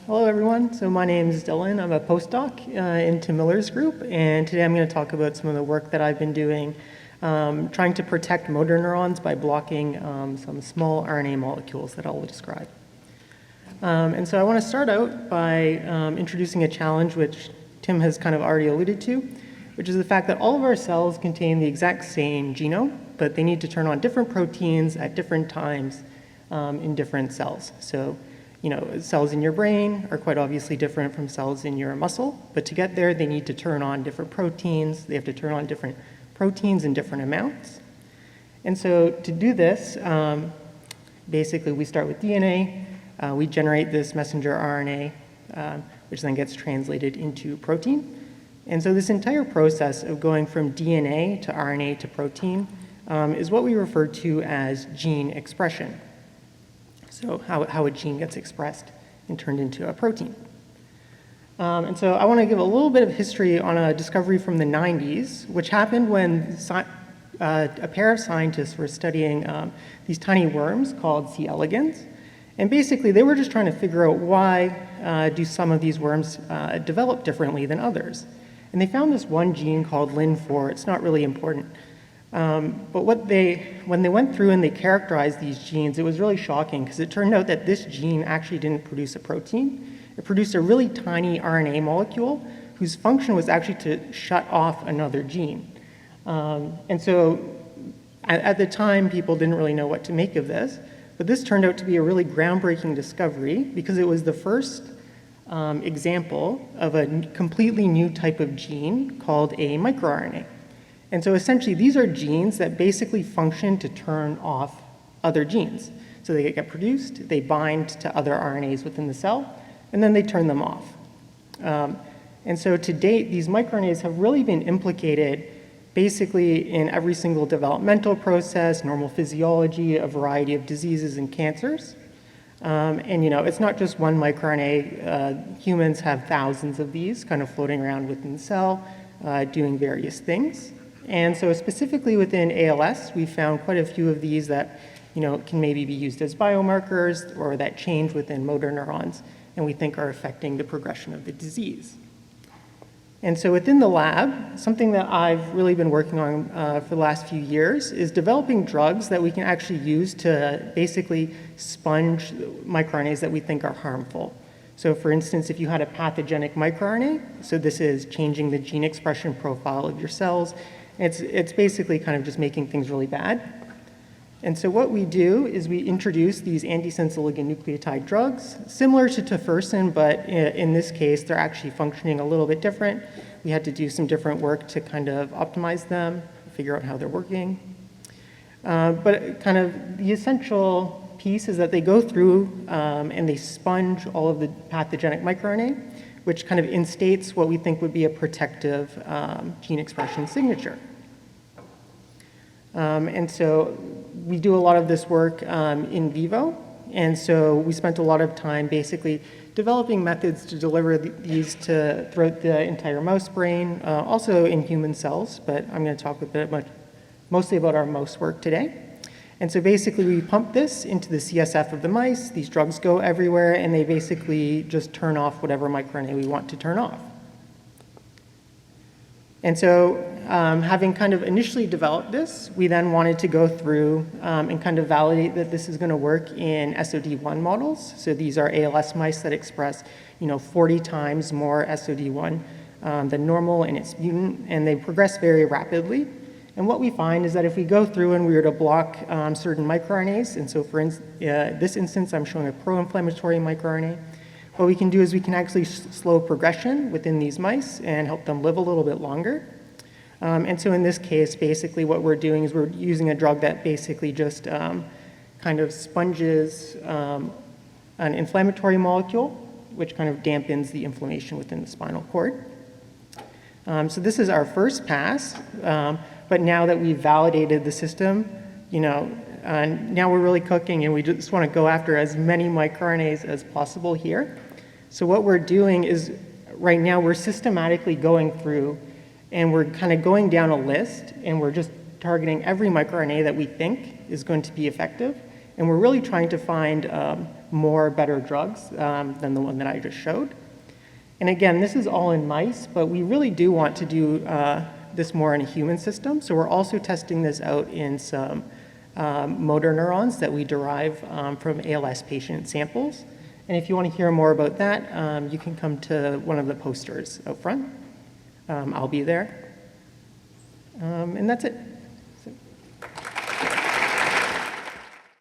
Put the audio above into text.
Hello, everyone. So my name is Dylan. I'm a postdoc in Tim Miller's group, and today I'm going to talk about some of the work that I've been doing trying to protect motor neurons by blocking some small RNA molecules that I'll describe. And so I want to start out by introducing a challenge which Tim has kind of already alluded to, which is the fact that all of our cells contain the exact same genome, but they need to turn on different proteins at different times in different cells. So, cells in your brain are quite obviously different from cells in your muscle, but to get there, they need to turn on different proteins. They have to turn on different proteins in different amounts. And so to do this, basically we start with DNA. We generate this messenger RNA, which then gets translated into protein. And so this entire process of going from DNA to RNA to protein is what we refer to as gene expression. So how a gene gets expressed and turned into a protein. And so I want to give a little bit of history on a discovery from the 90s, which happened when a pair of scientists were studying these tiny worms called C. elegans. And basically, they were just trying to figure out why do some of these worms develop differently than others. And they found this one gene called LIN4. It's not really important. But when they went through and they characterized these genes, it was really shocking because it turned out that this gene actually didn't produce a protein. It produced a really tiny RNA molecule whose function was actually to shut off another gene. And so at the time, people didn't really know what to make of this. But this turned out to be a really groundbreaking discovery because it was the first example of a completely new type of gene called a microRNA. And so essentially, these are genes that basically function to turn off other genes. So they get produced, they bind to other RNAs within the cell, and then they turn them off. And so to date, these microRNAs have really been implicated basically in every single developmental process, normal physiology, a variety of diseases and cancers. And it's not just one microRNA. Humans have thousands of these kind of floating around within the cell, doing various things. And so specifically within ALS, we found quite a few of these that can maybe be used as biomarkers or that change within motor neurons and we think are affecting the progression of the disease. And so within the lab, something that I've really been working on for the last few years is developing drugs that we can actually use to basically sponge microRNAs that we think are harmful. So for instance, if you had a pathogenic microRNA, so this is changing the gene expression profile of your cells, it's basically kind of just making things really bad. And so what we do is we introduce these antisense oligonucleotide drugs, similar to tofersen, but in this case, they're actually functioning a little bit different. We had to do some different work to kind of optimize them, figure out how they're working. But kind of the essential piece is that they go through and they sponge all of the pathogenic microRNA, which kind of instates what we think would be a protective gene expression signature. And so we do a lot of this work in vivo, and so we spent a lot of time basically developing methods to deliver these throughout the entire mouse brain, also in human cells, but I'm going to talk mostly about our mouse work today. And so basically we pump this into the CSF of the mice, these drugs go everywhere, and they basically just turn off whatever microRNA we want to turn off. And so having kind of initially developed this, we then wanted to go through and kind of validate that this is going to work in SOD1 models. So these are ALS mice that express 40 times more SOD1 than normal in its mutant, and they progress very rapidly. And what we find is that if we go through and we were to block certain microRNAs, and so for this instance, I'm showing a pro-inflammatory microRNA, what we can do is we can actually slow progression within these mice and help them live a little bit longer. And so in this case, basically what we're doing is we're using a drug that basically just kind of sponges an inflammatory molecule, which kind of dampens the inflammation within the spinal cord. So this is our first pass, but now that we've validated the system, now we're really cooking and we just want to go after as many microRNAs as possible here. So what we're doing is right now we're systematically going through and we're kind of going down a list and we're just targeting every microRNA that we think is going to be effective. And we're really trying to find more better drugs than the one that I just showed. And again, this is all in mice, but we really do want to do this more in a human system. So we're also testing this out in some motor neurons that we derive from ALS patient samples. And if you want to hear more about that, you can come to one of the posters out front. I'll be there. And that's it.